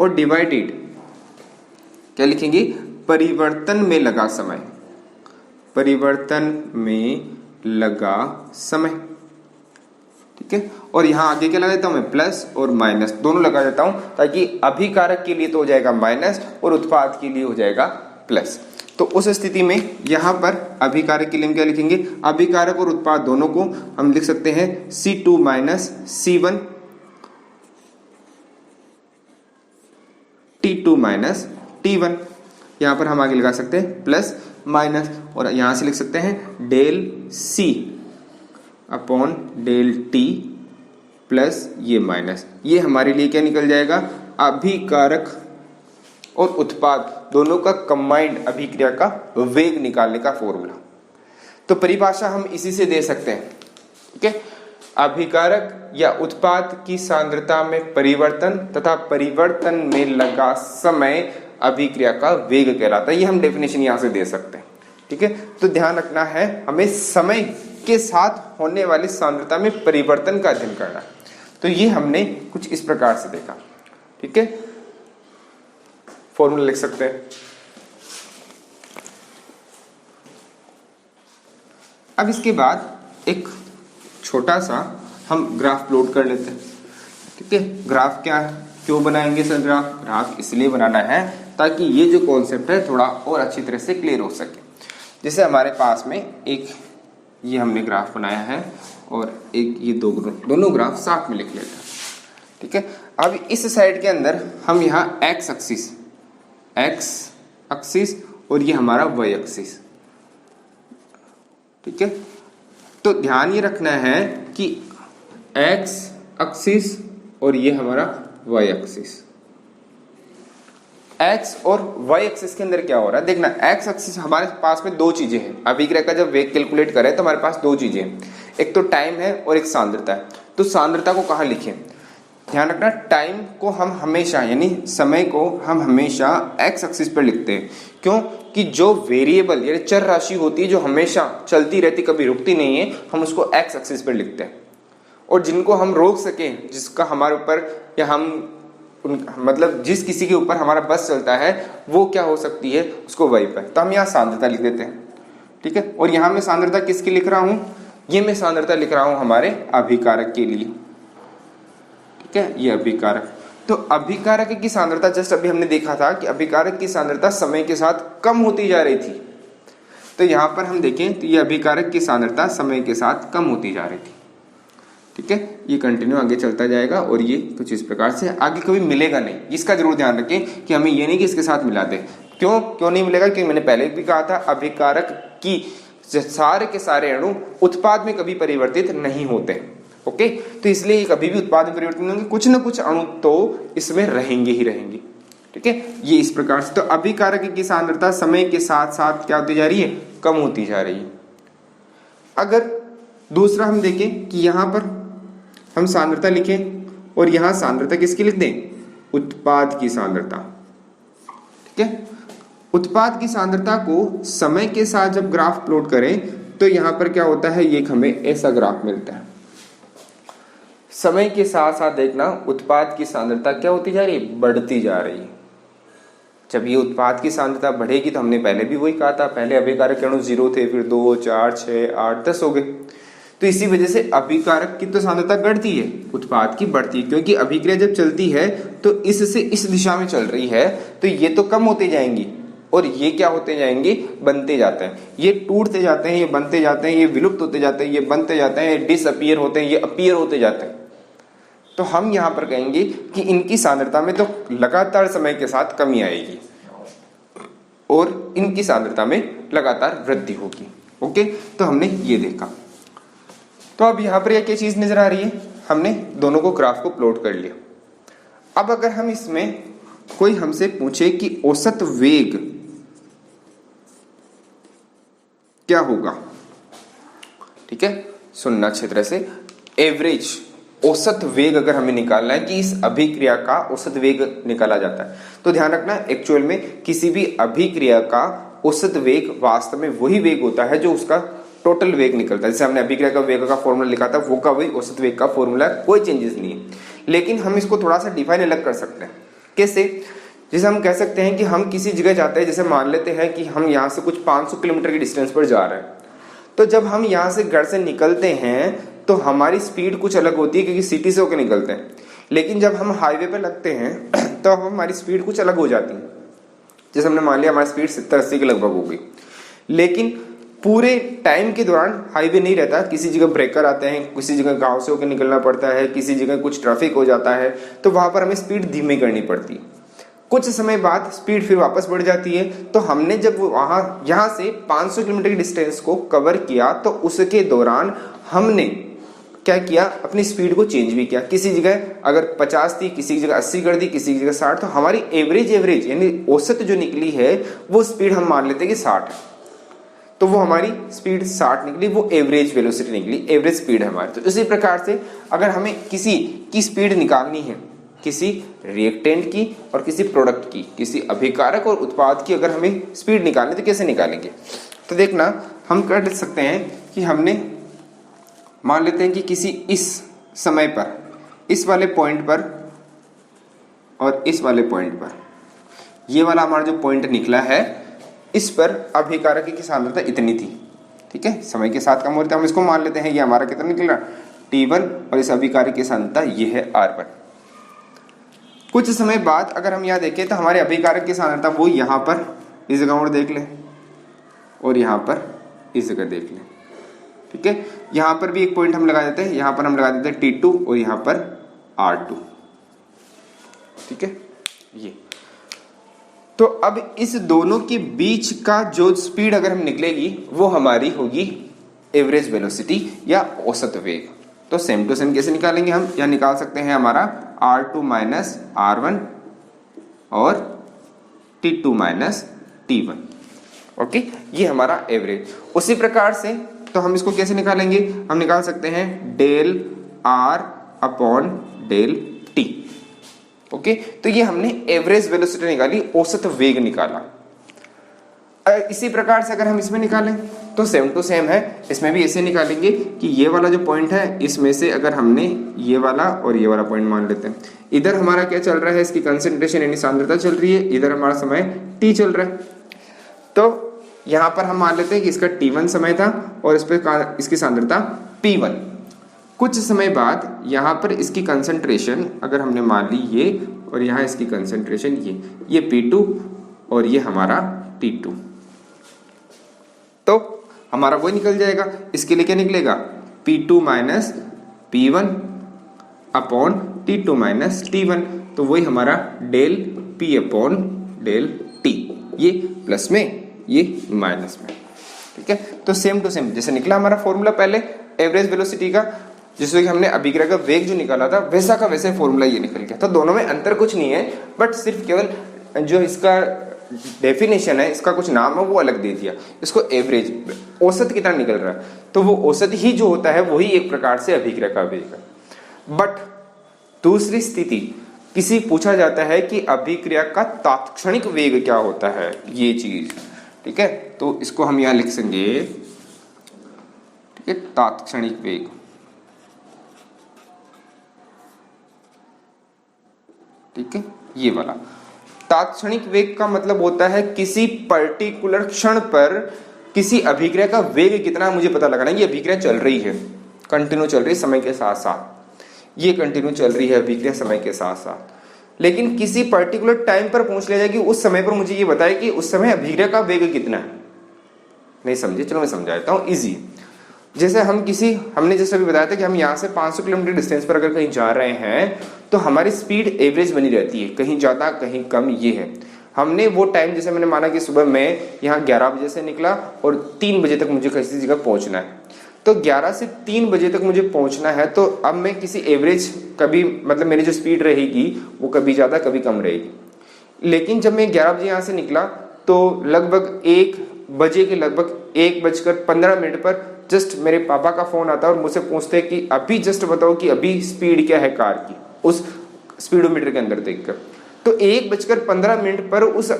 और डिवाइडेड क्या लिखेंगे, परिवर्तन में लगा समय, परिवर्तन में लगा समय। ठीक है, और यहां आगे क्या लगा देता हूं मैं, प्लस और माइनस दोनों लगा देता हूं ताकि अभिकारक के लिए तो हो जाएगा माइनस और उत्पाद के लिए हो जाएगा प्लस। तो उस स्थिति में यहां पर अभिकारक के लिए हम क्या लिखेंगे, अभिकारक और उत्पाद दोनों को हम लिख सकते हैं C2 minus C1 T2 minus T1। यहां पर हम आगे लगा सकते हैं प्लस माइनस, और यहां से लिख सकते हैं del C upon del T plus ये माइनस, ये हमारे लिए क्या निकल जाएगा, अभिकारक और उत्पाद दोनों का कंबाइंड अभिक्रिया का वेग निकालने का फॉर्मूला। तो परिभाषा हम इसी से दे सकते हैं। ठीक है, अभिकारक या उत्पाद की सांद्रता में परिवर्तन तथा परिवर्तन में लगा समय अभिक्रिया का वेग कहलाता है। ये हम डेफिनेशन यहां से दे सकते हैं। ठीक है, तो ध्यान रखना है हमें समय के साथ होने वाली सांद्रता में परिवर्तन का अध्ययन करना है। तो ये हमने कुछ इस प्रकार से देखा। ठीक है, फॉर्मूला लिख सकते हैं। अब इसके बाद एक छोटा सा हम ग्राफ प्लॉट कर लेते हैं। ठीक है, ग्राफ क्या है, क्यों बनाएंगे सर ग्राफ, ग्राफ इसलिए बनाना है ताकि ये जो कॉन्सेप्ट है थोड़ा और अच्छी तरह से क्लियर हो सके। जैसे हमारे पास में एक ये हमने ग्राफ बनाया है और एक ये दोनों ग्राफ साथ में लिख लेते हैं। ठीक है, अब इस साइड के अंदर हम यहाँ एक्स एक्सिस और ये हमारा वाई एक्सिस। ठीक है, तो ध्यान ये रखना है कि एक्स एक्सिस और ये हमारा वाई एक्सिस, एक्स और वाई एक्सिस के अंदर क्या हो रहा है देखना। एक्स एक्सिस हमारे पास में दो चीजें हैं, अभिक्रिया का जब वेग कैलकुलेट करें तो हमारे पास दो चीजें हैं, एक तो टाइम है और एक सांद्रता है। तो सांद्रता को कहाँ लिखें, ध्यान रखना टाइम को हम हमेशा यानी समय को हम हमेशा एक्स एक्सिस पर लिखते हैं। क्यों कि जो वेरिएबल यानी चर राशि होती है जो हमेशा चलती रहती कभी रुकती नहीं है, हम उसको एक्स एक्सिस पर लिखते हैं। और जिनको हम रोक सकें, जिसका हमारे ऊपर या हम मतलब जिस किसी के ऊपर हमारा बस चलता है वो क्या हो सकती है, उसको वही पर। तो हम यहाँ सांद्रता लिख देते हैं, ठीक है। और यहाँ मैं सांद्रता किसकी लिख रहा हूँ, ये मैं सांद्रता लिख रहा हूँ हमारे अभिकारक के लिए, ठीक है, ये अभिकारक। तो अभिकारक की सांद्रता जस्ट अभी हमने देखा था कि अभिकारक की सांद्रता समय के साथ कम होती जा रही थी। तो यहाँ पर हम देखें तो ये अभिकारक की सांद्रता समय के साथ कम होती जा रही थी, ठीक है। ये कंटिन्यू आगे चलता जाएगा और ये कुछ इस प्रकार से आगे कभी मिलेगा नहीं। इसका जरूर ध्यान रखें कि हमें ये नहीं कि इसके साथ मिला दे। क्यों नहीं मिलेगा, क्योंकि मैंने पहले भी कहा था अभिकारक की सारे के सारे अणु उत्पाद में कभी परिवर्तित नहीं होते, ओके। तो इसलिए कभी भी उत्पाद में परिवर्तित नहीं होंगे, कुछ ना कुछ अणु तो इसमें रहेंगे ही रहेंगे, ठीक है। ये इस प्रकार से। तो अभिकारक की सांद्रता समय के साथ साथ क्या होती जा रही है, कम होती जा रही है। अगर दूसरा हम देखें कि यहां पर हम सांद्रता लिखें और यहां सांद्रता किसकी लिख दें, उत्पाद की सांद्रता, ठीक है। उत्पाद की सांद्रता को समय के साथ जब ग्राफ प्लॉट करें तो यहां पर क्या होता है, ये हमें ऐसा ग्राफ मिलता है। समय के साथ साथ देखना उत्पाद की सांद्रता क्या होती जा रही है, बढ़ती जा रही है। जब ये उत्पाद की सांद्रता बढ़ेगी तो हमने पहले भी वही कहा था, पहले अभिकारक अणु 0 थे, फिर 2, 4, 6, 8, 10 हो गए। तो इसी वजह से अभिकारक की तो सांद्रता घटती है, उत्पाद की बढ़ती है, क्योंकि अभिक्रिया जब चलती है तो इससे इस दिशा में चल रही है, तो ये तो कम होते जाएंगी और ये क्या होते जाएंगे, बनते जाते हैं। ये टूटते जाते हैं, ये बनते जाते हैं, ये विलुप्त होते जाते हैं, ये बनते जाते हैं, ये डिसअपीयर होते हैं, ये अपीयर होते जाते हैं। तो हम यहां पर कहेंगे कि इनकी सांद्रता में तो लगातार समय के साथ कमी आएगी और इनकी सांद्रता में लगातार वृद्धि होगी, ओके। तो हमने ये देखा। तो अब यहां पर क्या चीज नजर आ रही है, हमने दोनों को ग्राफ को प्लॉट कर लिया। अब अगर हम इसमें कोई हमसे पूछे कि औसत वेग क्या होगा, ठीक है, सुनना अच्छी तरह से। एवरेज औसत वेग अगर हमें निकालना है कि इस अभिक्रिया का औसत वेग निकाला जाता है, तो ध्यान रखना एक्चुअल में किसी भी अभिक्रिया का औसत वेग वास्तव में वही वेग होता है जो उसका टोटल वेग निकलता है। जैसे हमने अभिक्रिया का वेग का फॉर्मूला लिखा था, वो का वही औसत वेग का फॉर्मूला, कोई चेंजेस नहीं है। लेकिन हम इसको थोड़ा सा डिफाइन अलग कर सकते हैं। कैसे, जैसे हम कह सकते हैं कि हम किसी जगह जाते हैं, जैसे मान लेते हैं कि हम यहाँ से कुछ 500 किलोमीटर की डिस्टेंस पर जा रहे हैं, तो जब हम यहाँ से घर से निकलते हैं तो हमारी स्पीड कुछ अलग होती है क्योंकि सिटी से होकर निकलते हैं। लेकिन जब हम हाईवे पे लगते हैं तो हमारी स्पीड कुछ अलग हो जाती है। जैसे हमने मान लिया हमारी स्पीड 70-80 के लगभग होगी, लेकिन पूरे टाइम के दौरान हाईवे नहीं रहता, किसी जगह ब्रेकर आते हैं, किसी जगह गांव से होकर निकलना पड़ता है, किसी जगह कुछ ट्रैफिक हो जाता है, तो वहां पर हमें स्पीड धीमी करनी पड़ती है। कुछ समय बाद स्पीड फिर वापस बढ़ जाती है। तो हमने जब वहां यहाँ से 500 किलोमीटर की डिस्टेंस को कवर किया तो उसके दौरान हमने क्या किया, अपनी स्पीड को चेंज भी किया। किसी जगह अगर 50 थी, किसी जगह 80 कर दी, किसी जगह 60, तो हमारी एवरेज यानी औसत जो निकली है वो स्पीड हम मान लेते हैं कि 60 है, तो वो हमारी स्पीड 60 निकली, वो एवरेज वेलोसिटी निकली, एवरेज स्पीड है हमारी। तो इसी प्रकार से अगर हमें किसी की स्पीड निकालनी है, किसी रिएक्टेंट की और किसी प्रोडक्ट की, किसी अभिकारक और उत्पाद की अगर हमें स्पीड निकालनी तो कैसे निकालेंगे, तो देखना हम कर सकते हैं कि हमने मान लेते हैं कि किसी इस समय पर, इस वाले पॉइंट पर और इस वाले पॉइंट पर, ये वाला हमारा जो पॉइंट निकला है, इस पर अभिकारक की सांद्रता इतनी थी, ठीक है, समय के साथ कम हो रही है। हम इसको मान लेते हैं ये हमारा कितना निकला T1 और इस अभिकारक की सांद्रता ये है R1। कुछ समय बाद अगर हम यहाँ देखें तो हमारे अभिकारक की सांद्रता वो यहाँ पर इस जगह और देख ले और यहाँ पर इस जगह देख ले, ठीक है। यहाँ पर भी एक पॉइंट हम लगा देते हैं, यहाँ पर हम लगा देते हैं T2 और यहाँ पर R2, ठीक है। ये तो अब इस दोनों के बीच का जो स्पीड अगर हम निकलेगी वो हमारी होगी एवरेज वेलोसिटी या औसत वेग। तो सेम टू सेम कैसे निकालेंगे हम, या निकाल सकते हैं हमारा R2 माइनस R1 और T2 माइनस T1, ओके, ये हमारा एवरेज। उसी प्रकार से तो हम इसको कैसे निकालेंगे, हम निकाल सकते हैं del R upon del T, okay. तो ये हमने एवरेज वेलोसिटी निकाली, औसत वेग निकाला। इसी प्रकार से अगर हम इसमें निकालें तो सेम टू सेम है, इसमें भी ऐसे निकालेंगे कि ये वाला जो पॉइंट है इसमें से अगर हमने ये वाला और ये वाला पॉइंट मान लेते हैं, इधर हमारा क्या चल रहा है, इसकी कंसेंट्रेशन यानी सांद्रता चल रही है, इधर हमारा समय t चल रहा है। तो यहाँ पर हम मान लेते हैं कि इसका t1 समय था और इस पर इसकी सांद्रता p1। कुछ समय बाद यहाँ पर इसकी कंसेंट्रेशन अगर हमने मान ली ये, और यहाँ इसकी कंसेंट्रेशन ये p2 और ये हमारा t2, तो हमारा वो निकल जाएगा। इसके लिए क्या निकलेगा, p2 minus p1 upon t2 minus t1, तो वही हमारा del p upon del t, ये प्लस में ये माइनस में। ठीक है, तो सेम टू सेम जैसे निकला हमारा फॉर्मूला पहले एवरेज वेलोसिटी का, जिससे कि हमने अभिक्रिया का वेग जो निकाला था वैसा का वैसे फॉर्मूला ये निकल गया। तो दोनों में अंतर कुछ नहीं है, बट सिर्फ केवल जो इसका डेफिनेशन है, इसका कुछ नाम है वो अलग दे दिया। इसको एवरेज औसत कितना निकल रहा है, तो वो औसत ही जो होता है वही एक प्रकार से अभिक्रिया का वेग है। बट दूसरी स्थिति किसी पूछा जाता है कि अभिक्रिया का तात्क्षणिक वेग क्या होता है, ये चीज। ठीक है, तो इसको हम यहां लिख सकेंगे, ठीक है, तात्क्षणिक वेग। ठीक है, ये वाला तात्क्षणिक वेग का मतलब होता है किसी पर्टिकुलर क्षण पर किसी अभिक्रिया का वेग कितना मुझे पता लगाना है। ये अभिक्रिया चल रही है, कंटिन्यू चल रही है समय के साथ साथ, ये कंटिन्यू चल रही है अभिक्रिया समय के साथ साथ, लेकिन किसी पर्टिकुलर टाइम पर पूछ लिया जाए कि उस समय पर मुझे ये बताए कि उस समय अभिक्रिया का वेग कितना है। नहीं समझे, चलो मैं समझा देता हूँ इजी। जैसे हमने जैसे अभी बताया था कि हम यहाँ से 500 किलोमीटर डिस्टेंस पर अगर कहीं जा रहे हैं तो हमारी स्पीड एवरेज बनी रहती है, कहीं ज्यादा कहीं कम, ये है। हमने वो टाइम जैसे मैंने माना कि सुबह मैं यहाँ 11 बजे से निकला और 3 बजे तक मुझे किसी जगह पहुंचना है, तो 11 से 3 बजे तक मुझे पहुंचना है, तो अब मैं किसी एवरेज कभी मतलब मेरी जो स्पीड रहेगी वो कभी ज्यादा कभी कम रहेगी। लेकिन जब मैं 11 बजे यहाँ से निकला तो लगभग 1 बजे के लगभग 1:15 पर जस्ट मेरे पापा का फोन आता है और मुझसे पूछते हैं कि अभी जस्ट बताओ कि अभी स्पीड क्या है कार की, उस स्पीडोमीटर के अंदर देखकर। तो 1:15 पर उस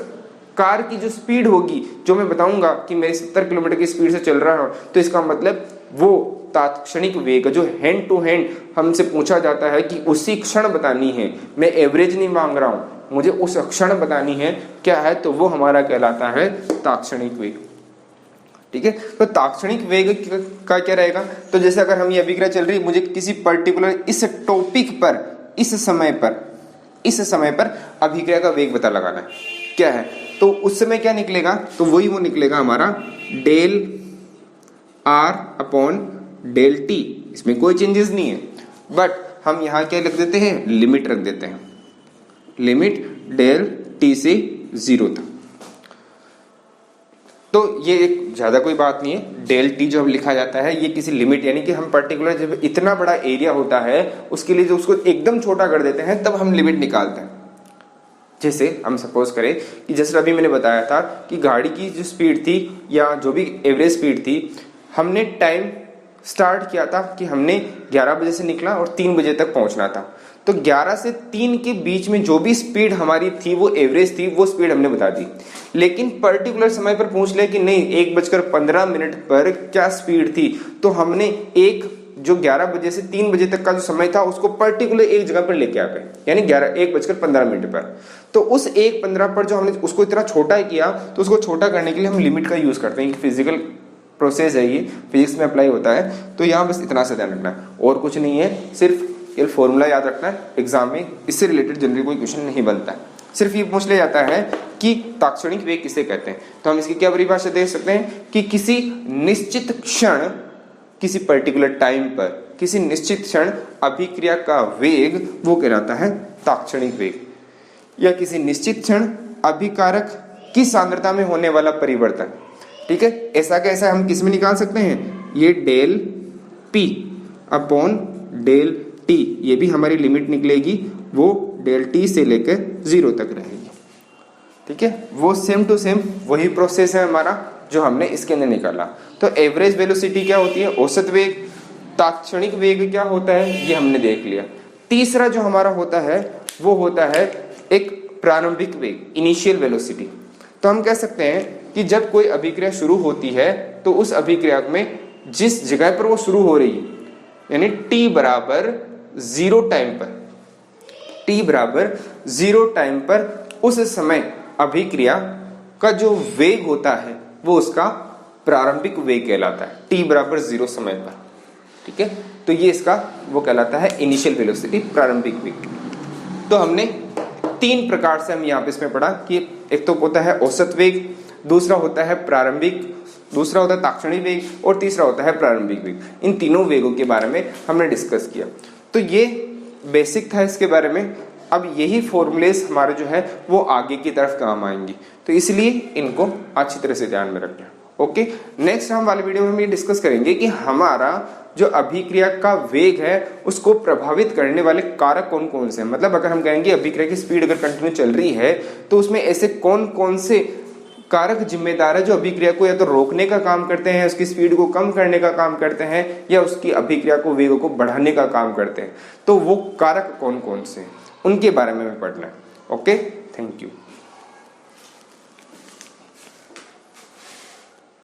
कार की जो स्पीड होगी, जो मैं बताऊंगा कि मैं 70 किलोमीटर की स्पीड से चल रहा हूं, तो इसका मतलब वो तात्क्षणिक वेग जो हैंड टू हैंड हमसे पूछा जाता है कि उसी क्षण बतानी है, मैं एवरेज नहीं मांग रहा हूं, मुझे उस क्षण बतानी है क्या है, तो वो हमारा कहलाता है तात्क्षणिक वेग। ठीक है, तो तात्क्षणिक वेग का क्या रहेगा, तो जैसे अगर हम ये अभिक्रिया चल रही है, मुझे किसी पर्टिकुलर इस टॉपिक पर इस समय पर अभिक्रिया का वेग पता लगाना है क्या है, तो उस समय क्या निकलेगा, तो वही वो निकलेगा हमारा del R upon del T. इसमें कोई चेंजेस नहीं है, बट हम यहाँ क्या लिख देते हैं, लिमिट रख देते हैं, लिमिट डेल टी से 0 तक। तो ये एक ज्यादा कोई बात नहीं है, डेल टी जो लिखा जाता है ये किसी लिमिट, यानी कि हम पर्टिकुलर जब इतना बड़ा एरिया होता है उसके लिए जो उसको एकदम छोटा कर देते हैं तब हम लिमिट निकालते हैं। जैसे हम सपोज करें कि जैसे अभी मैंने बताया था कि गाड़ी की जो स्पीड थी या जो भी एवरेज स्पीड थी, हमने टाइम स्टार्ट किया था कि हमने 11 बजे से निकला और 3 बजे तक पहुंचना था, तो 11 से 3 के बीच में जो भी स्पीड हमारी थी वो एवरेज थी, वो स्पीड हमने बता दी। लेकिन पर्टिकुलर समय पर पूछ लिया कि नहीं 1:15 पर क्या स्पीड थी, तो हमने जो 11 बजे से 3 बजे तक का जो समय था उसको पर्टिकुलर एक जगह पर लेके आ गए, यानी 1:15 पर। तो उस 1:15 पर जो हमने उसको इतना छोटा किया, तो उसको छोटा करने के लिए हम लिमिट का यूज करते हैं। फिजिकल प्रोसेस है, ये फिजिक्स में अप्लाई होता है, तो यहाँ बस इतना सा ध्यान रखना है और कुछ नहीं है, सिर्फ ये फॉर्मूला याद रखना है। एग्जाम में इससे रिलेटेड जनरली कोई क्वेश्चन नहीं बनता है, सिर्फ ये पूछ लिया जाता है कि तात्क्षणिक वेग किसे कहते हैं। तो हम इसकी क्या परिभाषा दे सकते हैं कि किसी निश्चित क्षण, किसी पर्टिकुलर टाइम पर किसी निश्चित क्षण अभिक्रिया का वेग वो कहलाता है तात्क्षणिक वेग, या किसी निश्चित क्षण अभिकारक की सांद्रता में होने वाला परिवर्तन। ठीक है, ऐसा कैसा हम किस में निकाल सकते हैं, ये del P upon del T, ये भी हमारी लिमिट निकलेगी, वो डेल टी से लेकर 0 तक रहेगी। ठीक है, वो सेम टू सेम वही प्रोसेस है हमारा जो हमने इसके अंदर निकाला। तो एवरेज वेलोसिटी क्या होती है, औसत वेग। तात्क्षणिक वेग क्या होता है, ये हमने देख लिया। तीसरा जो हमारा होता है वो होता है एक प्रारंभिक वेग, इनिशियल वेलोसिटी। तो हम कह सकते हैं कि जब कोई अभिक्रिया शुरू होती है तो उस अभिक्रिया में जिस जगह पर वो शुरू हो रही है, यानी t बराबर 0 टाइम पर, t बराबर 0 टाइम पर उस समय अभिक्रिया का जो वेग होता है वो उसका प्रारंभिक वेग कहलाता है, t बराबर 0 समय पर। ठीक है, तो ये इसका वो कहलाता है इनिशियल वेलोसिटी, प्रारंभिक वेग। तो हमने 3 प्रकार से हम यहाँ पे इसमें पढ़ा कि एक तो होता है औसत वेग, दूसरा होता है प्रारंभिक, दूसरा होता है ताक्षणिक वेग और तीसरा होता है प्रारंभिक वेग। इन तीनों वेगों के बारे में हमने डिस्कस किया। तो ये बेसिक था इसके बारे में। अब यही फॉर्मूलेस हमारे जो है वो आगे की तरफ काम आएंगी, तो इसलिए इनको अच्छी तरह से ध्यान में रखना। ओके, नेक्स्ट हम वाले वीडियो में हम ये डिस्कस करेंगे कि हमारा जो अभिक्रिया का वेग है उसको प्रभावित करने वाले कारक कौन कौन से हैं। मतलब अगर हम कहेंगे अभिक्रिया की स्पीड अगर कंटिन्यू चल रही है तो उसमें ऐसे कौन कौन से कारक जिम्मेदार है जो अभिक्रिया को या तो रोकने का काम करते हैं, उसकी स्पीड को कम करने का काम करते हैं, या उसकी अभिक्रिया को वेग को बढ़ाने का काम करते हैं। तो वो कारक कौन कौन से हैं उनके बारे में पढ़ना है। Okay, thank you.